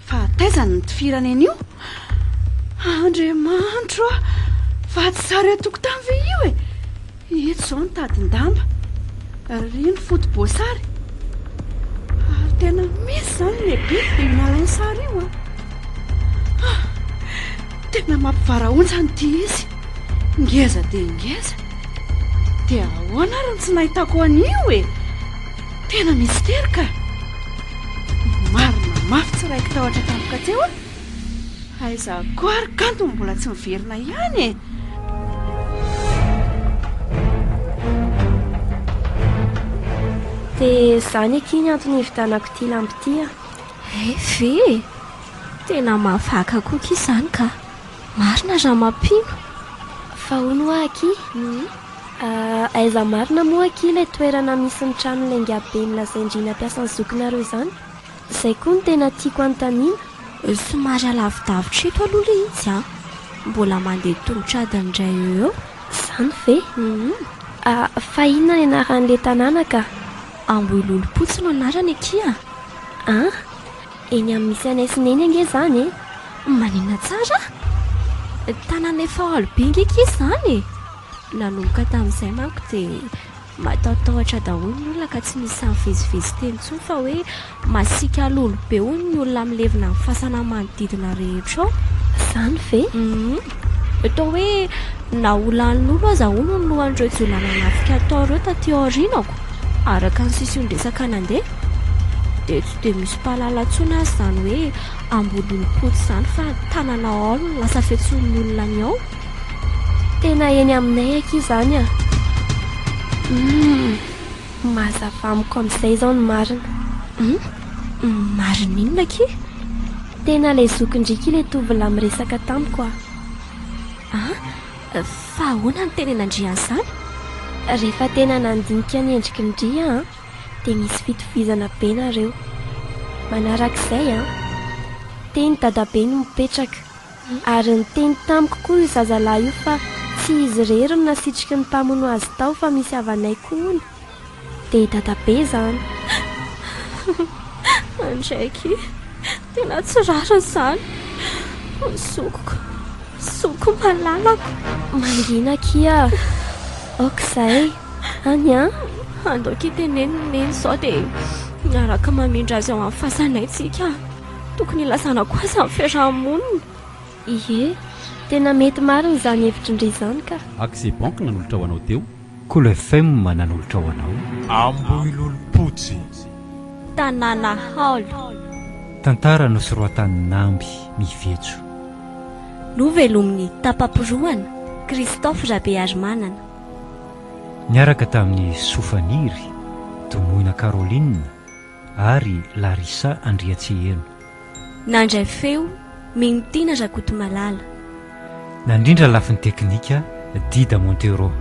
fa taizany ny tifiraneny io andriamanitro fa tsy sary atokotany ve io eto izao ny tadin-damba ry ny foto-boasary ary tena misy izany lehibe dia mialainy sary io tena mampivaraontsany ty izy ngeza dia ngeza dia ahoana ary ny tsy nahitako an'io tena misterika marina mafy tsy raiky tahotra tampoka teo aiza koa ary kanto mbola tsy miverina ihany dia izany akiny antony hividanako ty lambo ty ve tena mavaka koky izany ka marina raha mampino fa hono aky aiza marina moa aky ilay toerana misy ny trano laingabe milazaindrina ampiasan'ny zokinareo izany izay koa ny tena tiako anontaniana somary alavidavitra eto aloha le izy mbola mandeha tongotra adin'indray eo izany ve fa inona ny anaran'ilay tanàna ka Ambohilolompotsy no anarany aky eny amin'ny misy anay sy neny ange izany maninona tsara tanàna efa alobe ngeky izany nanomboka tamin'izay manko dia matahotahotra daholo ny olona ka tsy misy samivezivezy teny intsony fa hoe masika lolobe hono ny olona milevina amin'ny fasana-manodidina rehetra ao izany ve atao hoe na olan'olo aza hono ny lohan'ireo jiolana nafika atao ireo taty aorinako araka ny sisiondresaka nandeha dia tsy dia misy mpahalala ntsony azy izany hoe Ambohilolompotsy izany fa tanàna ao no lasa fiantsoan'ny olona ny ao tena eny aminay aky izany mazava amiko amin'izay izao ny marina marina inona aky tena ilay zokindrika ilay tovolahy miresaka tamiko fa ahoana ny tenenandrian'izany rehefa tena nandinika ny endriky ny dria dia misy fitovizana be nareo manarak'izay teny dadabe no mipetraka ary ny teny tamiko koa io zazalahy io fa tsy izy rery no nasitriky ny mpamono azy tao fa misy avanay koa ony dia dadabe izany andraiky tena tsy rara izany soko malalako mangina kia okizay any andoaky teneniny izao dia miaraka mamindra azy ao amin'ny fahasanaytsika tokony lasana koa aza amin'ny fiarahamonina. Ie, tena mety marina izany hevitry izany ka. Accès Bank nanolotra ho anao teo. Cool FM nanolotra ho anao. Amboilolompotsy. Tanàna Haolo. Tantara nosoroatan Namby Mivetso. Novelomin'ny tapamporoana Christophe Rabearimanana. Niaraka tamin'ny Sofaniry, Tomoina Caroline ary Larissa Andriatseheno. Nandray feo Minotina Rakotomalala. Nandrindra lafin'ny teknika Dida Montero.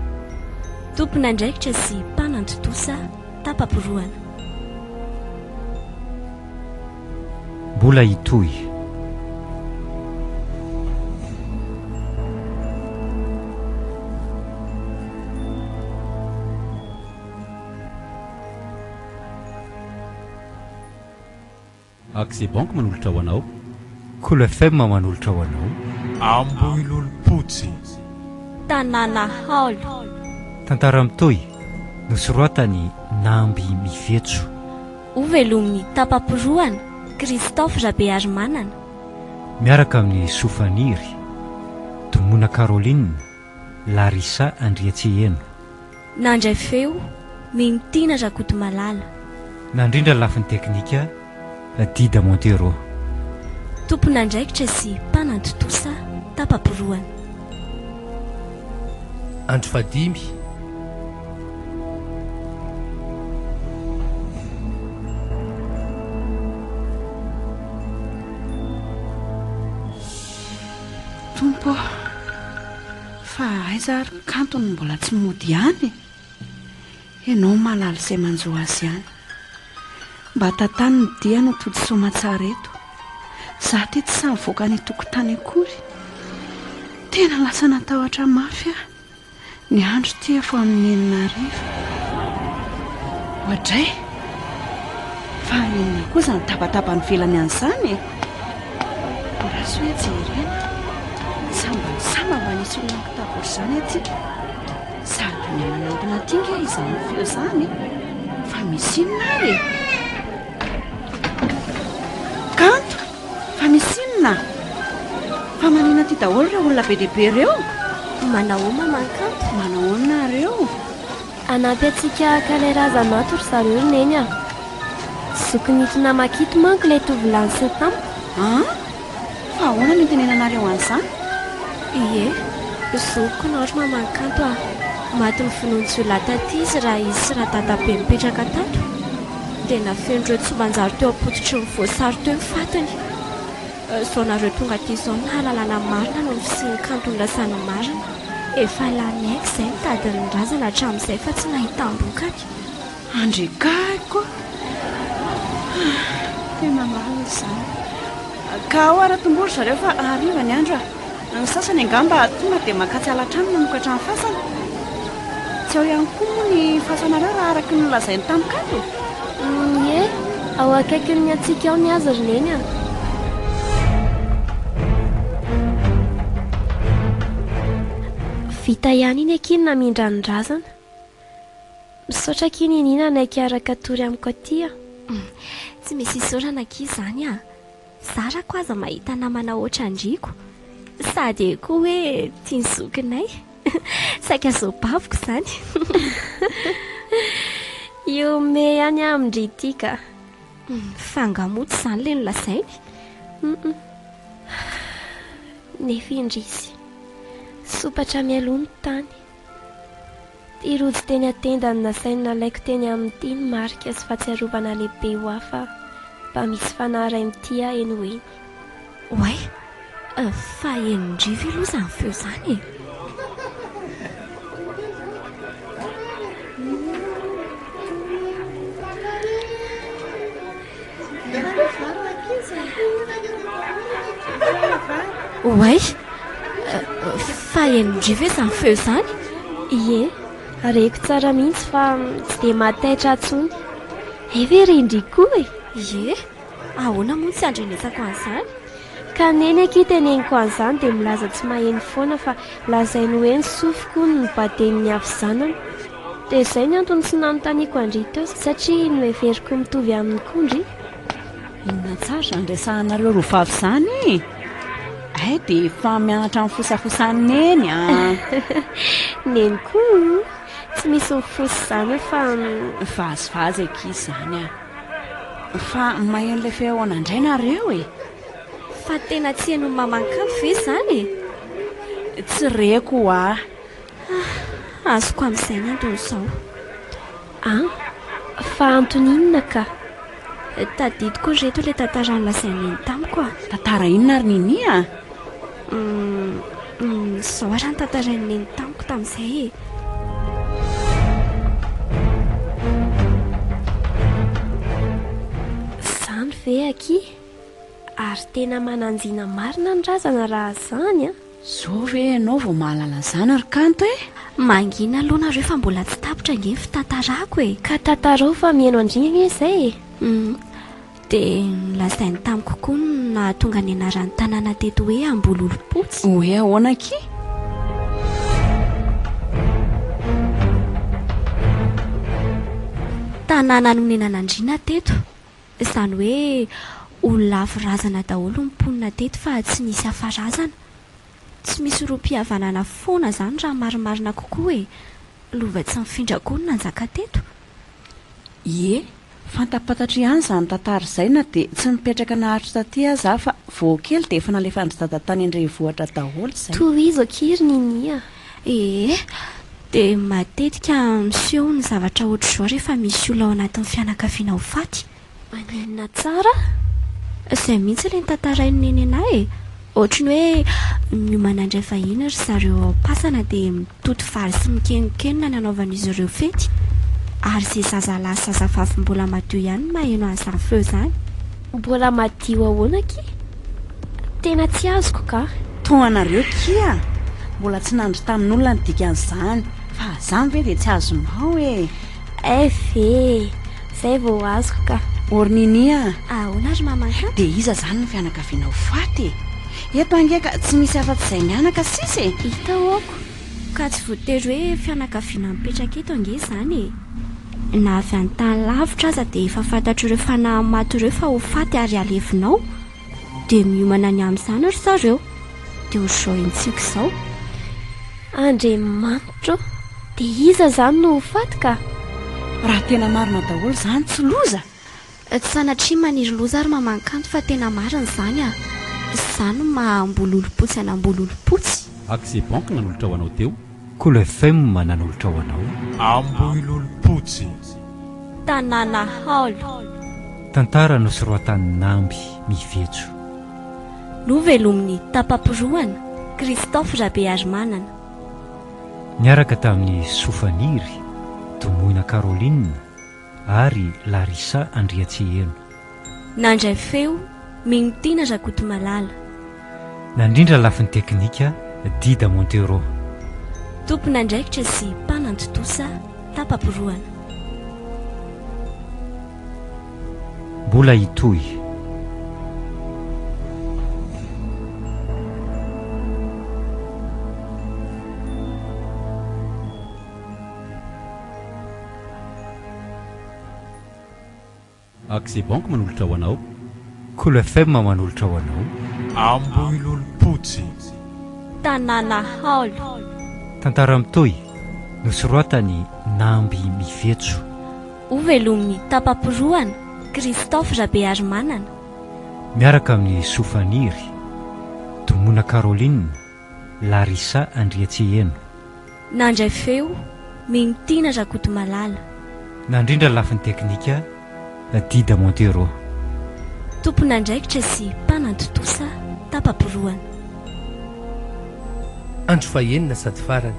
Tompon'andraikitra sy mpanantotosa tapamporoana. Mbola hitohy. Accès Bank manolotra ho anao. Cool FM manolotra ho anao. Amboilolompotsy. Tanàna Haolo. Tantara mitohy nosoroatany Namby Mivetso. Ovelomin'ny tapamporoana Christophe Rabearimanana. Miaraka amin'ny Sofaniry, Tomoina Caroline, Larissa Andriatseheno. Nandray feo Minotina Rakotomalala. Nandrindra lafin'ny teknika Dida Montero. Tompon'andraikitra sy mpanantotosa tapamporoana. Andro fadimy. Tompo, fa aiza ary kantony mbola tsy mody ihany. Ianao malala izay manjo azy ihany. Mba tantany ny dia no tody somatsara eto. Za ty tsy samy voaka ny tokotany akory. Tena lasa natahotra mafy aho. Ny andro ty efa amin'ny 9:00. Ohatray fa inona kosa ny tapatapa ny velany an'izany. Raha sy hoe jerena samba mba nisy olona nkitabory izany aty. Sady ny manampina tinga izany feo izany. Fa misy inona ary? Kanto, fa misy inona? Fa manina ty daholo ireo olona be dehibe ireo. Manao mamankanto. Manahoana nareo? Anampy antsika kaleraza mato ry zareo neny a. Zokinitona makito manko ilay tovolahy sy tampo. Fa ahoana no tenenanareo an'izany? Ie, zoko naotra mamankanto a. Maty ny finoantsy olona taty izy raha izy sy raha dadabe mipetraka tato. Tena fen'ireo tsy manjary teo ampototry ny voasary teo ny fatiny. Zao nareo tonga ty izao nahalalana marina no fisiany kantony lasana marina. Efa laniaika izay mitady ny razana hatramin'izay fa tsy nahitam-bokany. Andrekaiko. Tena malina izany. Ka ao ara-tombolo zareo fa hariva ny andro a. Ny sasany angamba tonga dia makatsy alatrano manokatra ny fasana. Tsy ao ihany koa moa ny fasanareo raha araky ny lazainy tamikato. Ie, ao akaikin'ny antsika ao ny azy ry neny a. Vita ihany iny akiny namindra ny razana. Misaotra kiny inina naiky araka tory amiko aty a. Tsy misy isorana aky izany a. Zarako aza mahita namana oatra andriko. Sady koa hoe tia ny zokinay. Saika zao baviko izany. Io me ihany amindry ity ka. Fangamoto izany ilay nolazainy. Nefa indrisy. Sopatra mialony tany. Ty rojo teny atenda ny nasainy nalaiko teny amin'ny ty ny marika sy fahatsiarovana lehibe ho hafa mba misy fanahy ray mity ahy eny ho eny. Oay, fa enindrivy aloha izany feo izany e. Oay, fa enindrivy izany feo izany? Ie, areko tsara mihitsy fa tsy dia mataitra intsony. Eve rindry koa e. Ie, ahoana moa tsy andrenesako an'izany? Ka neny aky teneniko an'izany dia milaza tsy maheno foana fa lazainy hoe ny sofiko ny baden'ny havy zanany. dia izay ny antony tsy nanontaniako andry teo satria noheveriko mitovy amin'ny kondry. Inona tsara ndraisahanareo roa vavy izany ay dia efa mianatra amin'ny fosafosaniny eny a. Neny koa tsy misy mifosy izany fa vazivazy ankizy izany a fa maheno ilay fehoana indray nareo e. Fa tena tsy haino mamankanto ve izany e? Tsy reko a. Azoko amin'izay ny antony izao. Fa antony inona ka? Tadidiko reto ilay tantara nolazainy eny tamiko a. Tantara inona ary nini a? Izao ary ny tantarainy eny tamiko tamin'izay e. Izany ve aky? Ary tena mananjina marina ny razana raha izany a. Zao ve ianao vao mahalala izany ary kanto e? Mangina aloha nareo fa mbola tsy tapitra nge ny fitantarako e. Ka tantarao fa mihaino andrina izay e. Dia nolazainy tamiko koa no nahatonga ny anaran'ny tanàna teto hoe Ambololopotsy. Hoe ahoana aky? Tanàna nonenan'Andriana teto. Izany hoe olona aforazana daholo mponina teto fa tsy nisy afarazana. Tsy misy roam-pihavanana foana izany raha marimarina kokoa e. Lova tsy mifindra koa no nanjaka teto. Ie, fantapatatra ihany izany tantara izay na dia tsy mipetraka naharitra taty aza fa vao kely dia efa nalefandry dada tany Andrenivohitra daholo izay. Tohizo kiry ninia. Dia matetika miseho ny zavatra ohatr'izao rehefa misy olona ao anatin'ny fianakaviana ho faty. Manenina tsara? Izay mihitsy ilay tantarainy neny anahy e. Ohatry ny hoe miomana indray vahiny ry zareo pasana dia mitoto vary sy mikenikeny ny anaovan'izy ireo fety. Ary izay zazalahy sy zazavavy mbola madio ihany maheno an'izany feo izany. Mbola madio ahoana aky? Tena tsy azoko ka. Toanareo kia mbola tsy nandry tamin'olona ny dikan'izany fa izany ve dia tsy azonao e? Ve izay vao azoko ka. Ornini a. Ahoana ry mamanka? Dia iza izany ny fianakaviana ho faty e? Eto angeka tsy misy afa-tsy izay mianaka sisa e. Hita aoko. Ka tsy voatery hoe fianakaviana mipetraka eto ange izany e. Na avy any tany lavitra aza dia efa fantatro ireo fanahy maty ireo fa ho faty ary alevinao dia miomana ny amin'izany ry zareo. Dia ohatr'izao intsika izao. Andriamanitra, dia iza izany no ho faty ka? Raha tena marina daholo izany tsy loza. Tsy sanatria maniry loza ary mamankanto fa tena marina izany a. Izany maha-Ambololopotsy an'Ambololopotsy. Accès Bank nanolotra ho anao teo. Cool FM nanolotra ho anao. Ambololopotsy. Tanàna haolo. Tantara nosoroatan Namby Mivetso. Novelomin'ny tapapirohana Christophe Rabearimanana. Niaraka tamin'ny Sofaniry, Tomoina Caroline ary Larissa Andriatseheno. Nandray feo Minotina Rakotomalala. Nandrindra lafin'ny teknika Dida Montero. Tompona andraikitra sy mpanantotosa tapapirohana. Mbola hitohy. Accès Bank manolotra ho anao. Cool FM manolotra ho anao. Ambololopotsy. Tanàna haolo. Tantara mitohy nosoroatany Namby Mivetso. Ovelomin'ny tapapirohana Christophe Rabearimanana. Miaraka amin'ny Sofaniry, Tomoina Caroline, Larissa Andriatseheno. Nandray feo Minotina Rakotomalala. Nandrindra lafin'ny teknika Dida Montero. Tompona andraikitra sy mpanantotosa tapapirohana. Andro fahenina sady farany.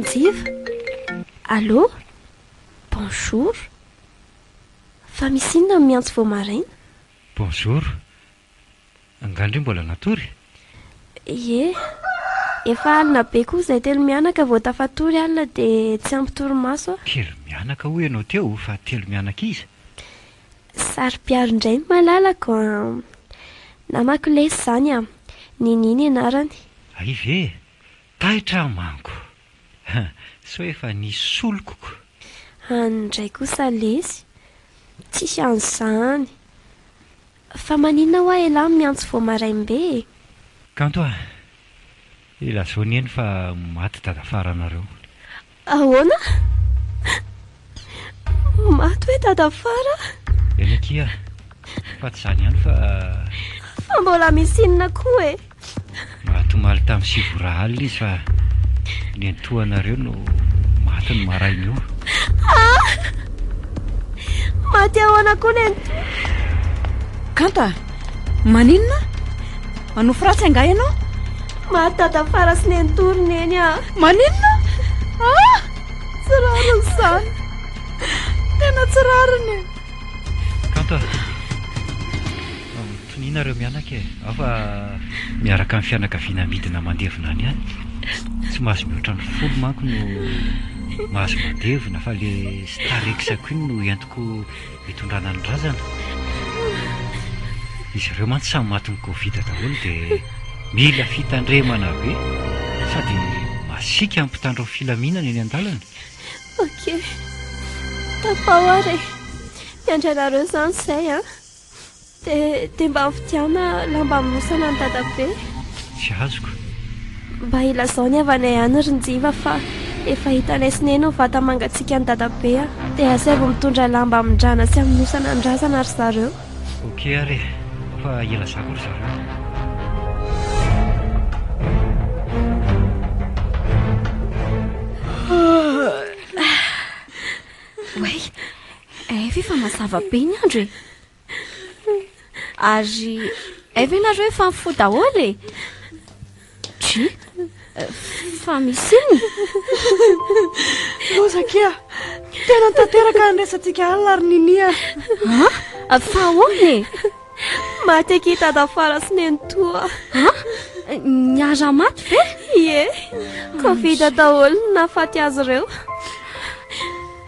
Njiva? Allô? Bonjour. Fa misy inona miantso vao maraina? Bonjour. Angandry mbola natory? Ie, efa alina be koa izay telo mianaka vao tafatory alina dia tsy ampy torimaso a. Telo mianaka ho ianao teo fa telo mianaka izy. Sary-piaro indray no malalako namaky lesy izany a, nininy anarany. Ay ve, taitra manko. So efa nisy solokoko. Andray kosa lesy, tsisy an'izany. Fa maninona hoa ela miantso vao maraimbe. Kanto a, ilazao ny eny fa maty dadafara anareo. Ahoana? Maty hoe dadafara? Eny akia, fa tsy izany ihany fa mbola misy inona koa e. mahatomaly tamin'ny sivora alina izy fa ny antohanareo no maty ny maraina io. Maty ahoana koa ny Kanta, maninona? Manofo ratsy anga ianao? maty dadafara sy ny antorony eny a. Maninona? Tsy rariny izany. Tena tsy rariny. Kanto a, toninareo mianaka e. Ao fa miaraka amin'ny fianakaviana midina mandevina any any. Tsy mahazo mihoatra ny folo manko no mahazo mandevina fa le starekisako iny no entiko hitondrana ny razana. Izy ireo mantsy samy maty ny Covid daholo dia mila fitandremana be sady masika ampitandro ny filaminana eny an-dalana. Ok, tapahoary miandranareo izany izay a. Dia mba fitiana lamba minosana ny dadabe. Tsy azoko. Mba ilazao ny avanay any Rinjiva fa efa hitanay sineny ho vata mangatsiaka ny dadabe a. Dia asaivo mitondra lamba amindrana sy aminosana ny razana ry zareo. Ok ary, fa ilazako ry zareo. Wey, efa mazava be ny andro e. Ary efa nareo efa mifoha daholo e. Tsy, fa misy iny. Lozakia, tena tanteraka andraisantsika alina ary ninia. Fa ahoana e? Maty aky dadafara sy ny antoa. Niara maty ve? Ie, Covid daholo no nahafaty azy ireo.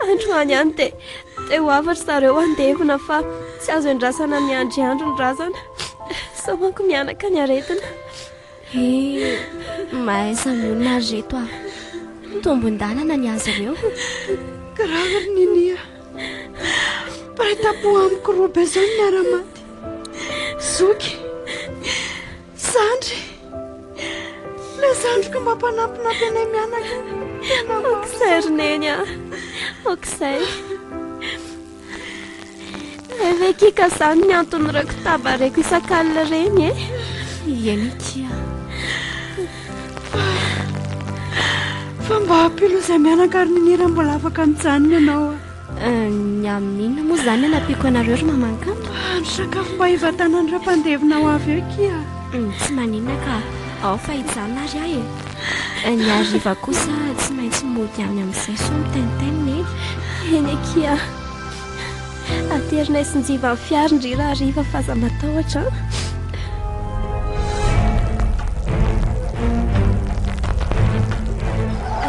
Androany ihany dia ho avatra zareo andevina fa tsy azo endrasana ny andro ny razana. Sao manko mianaka ny aretina. Mahaiza ny olona reto a. Tombon-dalana ny azy ireo. Karaha ry ninia. Paitapo amiko roa be izany miara-maty. Zoky, Sandry, le zandriko mampanampinampy anay mianaka. Okizay roneny a, okizay. Eve kika izany ny anton'ireo kitabareko isan-kalina reny e. Eny ikia. Fa mba hampilo izay mianaka ary ninira mbola afaka mijanona ianao a. Ny amin'inona moa izany anapiko anareo ry mamankanto? Ny sakafo mba hivatanan'ireo mpandevina ho avy eo kia. Tsy maninona ka, ao fa hijanona ary ahy e. Ny hariva kosa tsy maintsy mody any amin'izay so miteniteny eny. Eny akia, aterinay sinjiva ny fiarindrira hariva fa aza matahotra.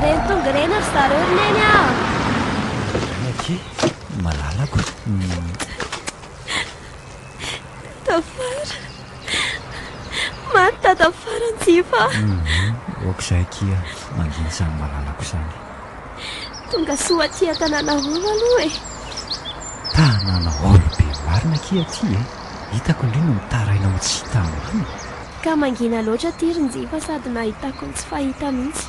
Reny tonga reny ry zareo roneny a. Aky, malalako. Tafara, maty dadafara njiva. Okizay akia, manginy izany malalako izany. Tonga soa aty an-tanàna olo aloha e. Tanàna olo be marina akia aty e. Hitako indrindra mitarainao tsy hita aminy. Ka mangina loatra aty Rinjiva sady nahitako ny tsy fahita mihitsy.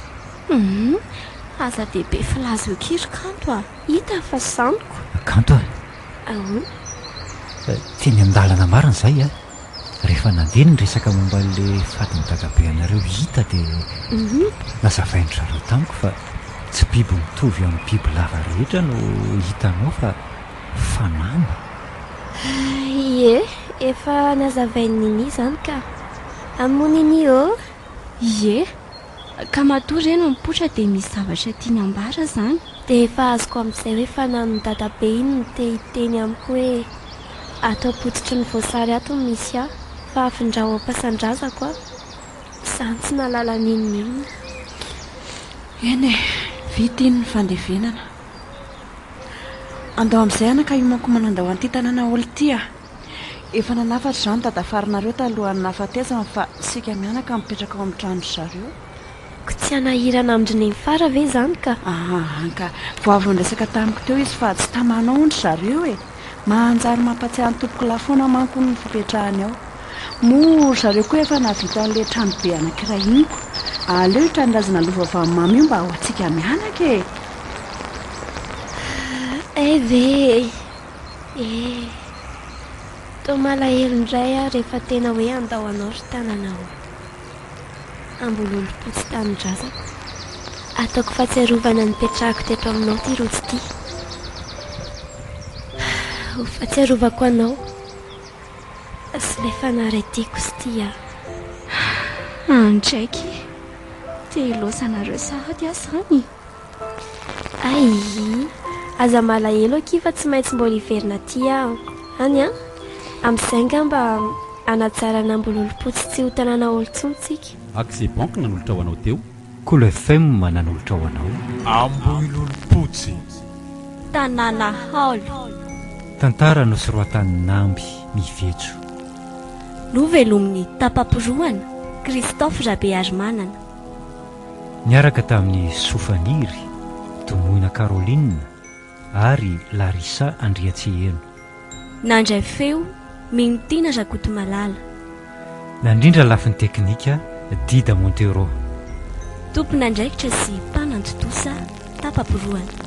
Aza dehibe filaza eo kiry kanto a. Hita fa saniko. Kanto a, Ahoana? teny an-dalana marina izay a. Rehefa nandeha ny resaka momba le fatin'ny dadabe anareo hita dia nazavain'ny zareo tamiko fa tsy biby mitovy amin'ny biby lava rehetra no hitanao fa fanama. Ie, efa nazavain'ny nini izany ka. Amonini o. Ie, ka matory eny mipotra dia misy zavatra tiany ambara izany. Dia efa azoko amin'izay hoe fanan'ny dadabe iny no te-hiteny amiko hoe atao pototry ny voasary ato ny misy aho fa afindraho am-pasan-drazako a. Izany tsy nalala ninonina. eny e vita iny ny fandevenana. Andao amin'izay anaka io manko manandao an'ity tanàna olo ty a. Efa nanafatra izany dadafarinareo talohan'ny nafatezana fa sika mianaka mipetraka ao amin'ny trano zareo. Ko tsy hanahirana amindrineny fara ve izany ka? Anka vao avy nresaka tamiko teo izy fa tsy tamanao ondry zareo e. Mahanjary mampatsiahy ny tompoko lafoana manko ny fipetrahany ao. Moa zareo koa efa navita an'ilay trano be anankiray iniko. Aleo hitranydrazana lova vamimamy io mba ho antsika mianaka e. Ve toa malahelo indray a rehefa tena hoe andao anao ry tananao. Ambololo-potsy tanin-drazako. Ataoko fahatsiarovana nipetrahako teto aminao ty rotsy ty. Ho fahatsiarovako anao sy le fanaretiko sy ty a. Andraiky te ilosanareo sahady asany. Ay, aza malahelo aky fa tsy maintsy mbola hiverina ty aho. Any a, amin'izay ngamba anatsara nambololo-potsy tsy ho tanàna olontsontsika. Accès Bank nanolotra ho anao teo. Cool FM nanolotra ho anao. Amboilolompotsy. Tanàna haolo. Tantara no soroatan-namby mivetso. Lovelomin'ny tapaporoana Christophe Rabearimanana. Niaraka tamin'ny Sofaniry, Tomoina Caroline ary Larissa Andriatseheno. Nandray feo Minotina Rakotomalala. Nandrindra lafin'ny teknika Dida Montero. Tompon'andraikitra sy mpanantotosa tapaporoana.